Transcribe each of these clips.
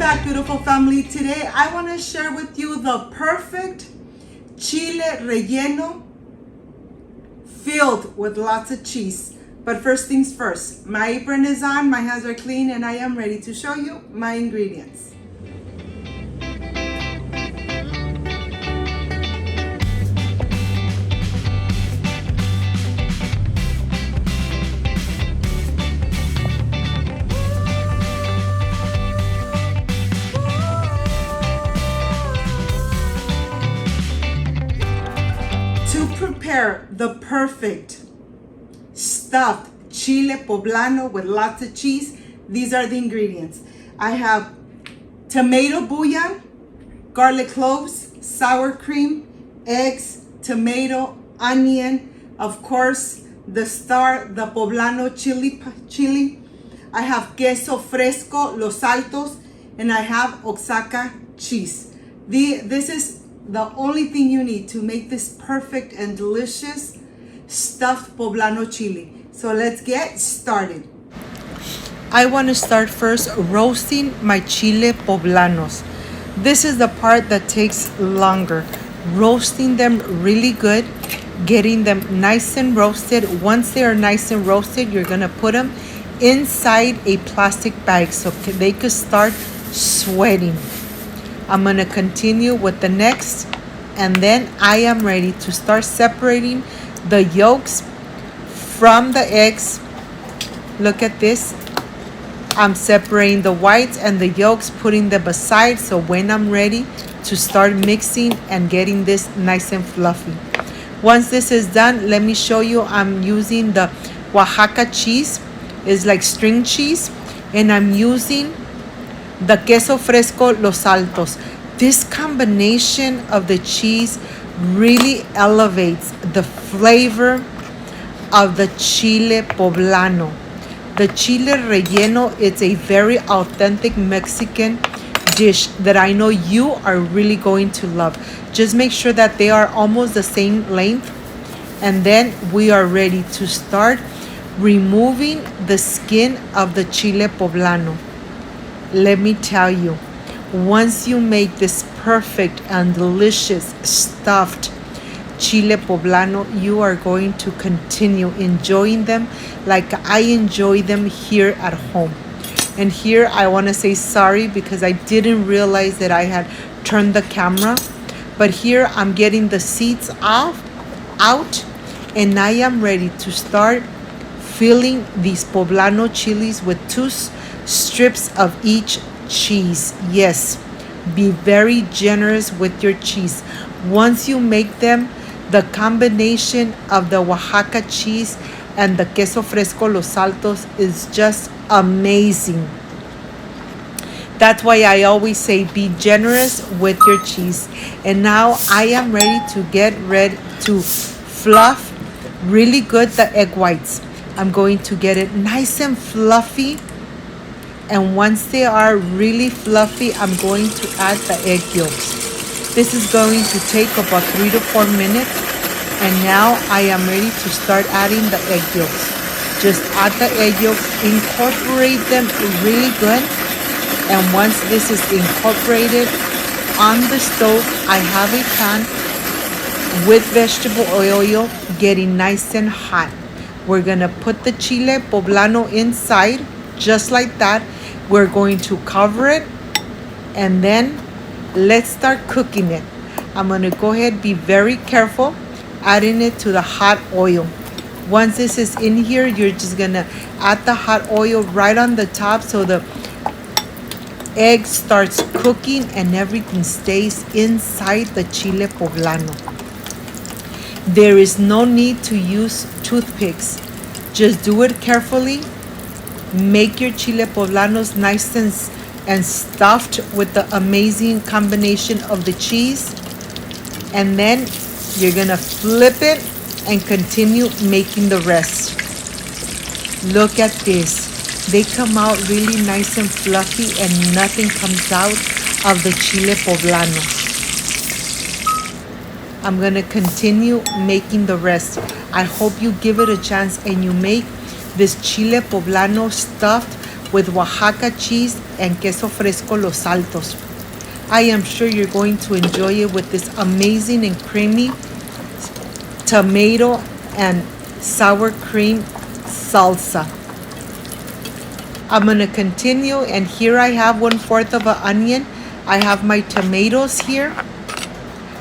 back, beautiful family. Today I want to share with you the perfect chile relleno filled with lots of cheese. But first things first, my apron is on, my hands are clean, and I am ready to show you my ingredients. To prepare the perfect stuffed Chile Poblano with lots of cheese, these are the ingredients. I have tomato bouillon, garlic cloves, sour cream, eggs, tomato, onion, of course, the star, the Poblano chili. I have queso fresco, Los Altos, and I have Oaxaca cheese. This is the only thing you need to make this perfect and delicious stuffed Poblano chili. So let's get started. I want to start first roasting my Chile Poblanos. This is the part that takes longer. Roasting them really good, getting them nice and roasted. Once they are nice and roasted, you're going to put them inside a plastic bag so they could start sweating. I'm going to continue with the next, and then I am ready to start separating the yolks from the eggs. Look at this. I'm separating the whites and the yolks, putting them aside, so when I'm ready to start mixing and getting this nice and fluffy. Once this is done, let me show you. I'm using the Oaxaca cheese. It's like string cheese, and I'm using the queso fresco Los Altos. This combination of the cheese really elevates the flavor of the Chile Poblano. The Chile Relleno, it's a very authentic Mexican dish that I know you are really going to love. Just make sure that they are almost the same length, and then we are ready to start removing the skin of the Chile Poblano. Let me tell you, once you make this perfect and delicious stuffed Chile Poblano, you are going to continue enjoying them like I enjoy them here at home. And here I want to say sorry because I didn't realize that I had turned the camera. But here I'm getting the seeds out, and I am ready to start filling these Poblano chilies with 2 strips of each cheese. Yes, be very generous with your cheese. Once you make them, the combination of the Oaxaca cheese and the queso fresco Los Altos is just amazing. That's why I always say be generous with your cheese. And now I am ready to get ready to fluff really good the egg whites. I'm going to get it nice and fluffy. And once they are really fluffy, I'm going to add the egg yolks. This is going to take about 3 to 4 minutes. And now I am ready to start adding the egg yolks. Just add the egg yolks, incorporate them really good. And once this is incorporated on the stove, I have a pan with vegetable oil getting nice and hot. We're gonna put the Chile Poblano inside, just like that. We're going to cover it, and then let's start cooking it. I'm gonna go ahead, be very careful, adding it to the hot oil. Once this is in here, you're just gonna add the hot oil right on the top so the egg starts cooking and everything stays inside the Chile Poblano. There is no need to use toothpicks. Just do it carefully. Make your Chile Poblanos nice and stuffed with the amazing combination of the cheese. And then you're gonna flip it and continue making the rest. Look at this. They come out really nice and fluffy and nothing comes out of the Chile Poblano. I'm gonna continue making the rest. I hope you give it a chance and you make this Chile Poblano stuffed with Oaxaca cheese and queso fresco Los Altos. I am sure you're going to enjoy it with this amazing and creamy tomato and sour cream salsa. I'm going to continue, and here I have 1/4 of an onion. I have my tomatoes here.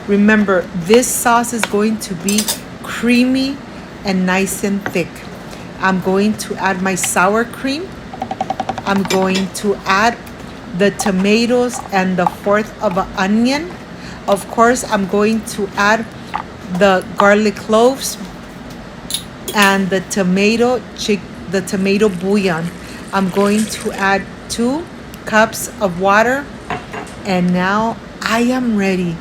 Remember, this sauce is going to be creamy and nice and thick. I'm going to add my sour cream. I'm going to add the tomatoes and the 1/4 of an onion. Of course, I'm going to add the garlic cloves and the tomato bouillon. I'm going to add 2 cups of water, and now I am ready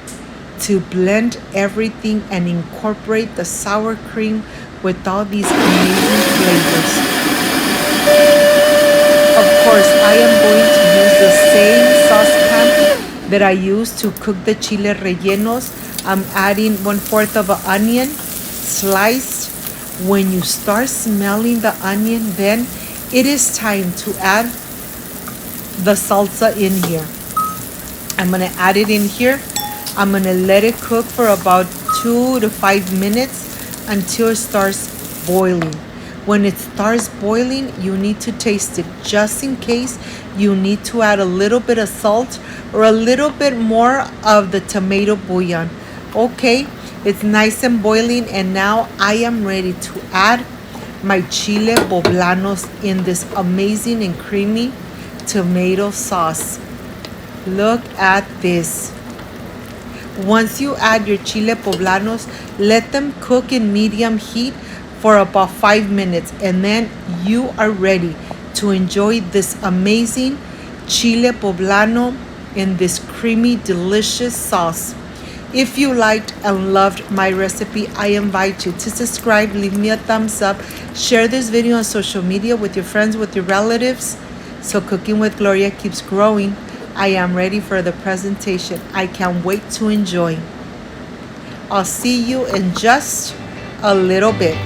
to blend everything and incorporate the sour cream with all these amazing flavors. Of course, I am going to use the same saucepan that I used to cook the Chiles Rellenos. I'm adding 1/4 of an onion sliced. When you start smelling the onion, then it is time to add the salsa in here. I'm going to add it in here. I'm going to let it cook for about 2 to 5 minutes until it starts boiling. When it starts boiling, you need to taste it just in case you need to add a little bit of salt or a little bit more of the tomato bouillon. Okay, it's nice and boiling, and now I am ready to add my Chile Poblanos in this amazing and creamy tomato sauce. Look at this. Once you add your Chile Poblanos, let them cook in medium heat for about 5 minutes, and then you are ready to enjoy this amazing Chile Poblano in this creamy, delicious sauce. If you liked and loved my recipe, I invite you to subscribe, leave me a thumbs up, share this video on social media with your friends, with your relatives, so Cooking with Gloria keeps growing. I am ready for the presentation. I can't wait to enjoy. I'll see you in just a little bit.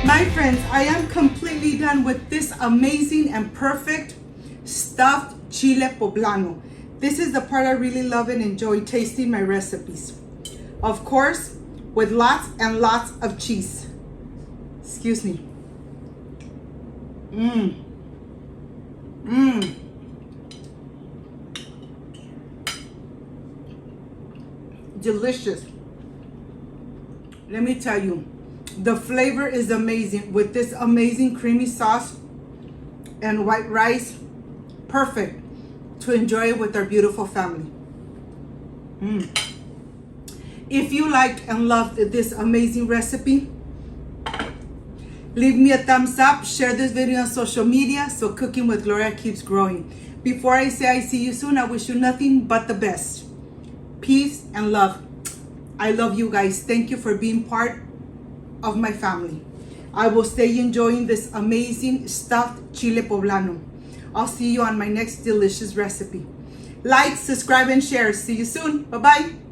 My friends, I am completely done with this amazing and perfect stuffed Chile Poblano. This is the part I really love and enjoy tasting my recipes. Of course, with lots and lots of cheese. Excuse me. Delicious. Let me tell you, the flavor is amazing with this amazing creamy sauce and white rice. Perfect to enjoy it with our beautiful family. If you liked and loved this amazing recipe, leave me a thumbs up, share this video on social media so Cooking with Gloria keeps growing. Before I say I see you soon, I wish you nothing but the best. Peace and love. I love you guys. Thank you for being part of my family. I will stay enjoying this amazing stuffed Chile Poblano. I'll see you on my next delicious recipe. Like, subscribe, and share. See you soon. Bye-bye.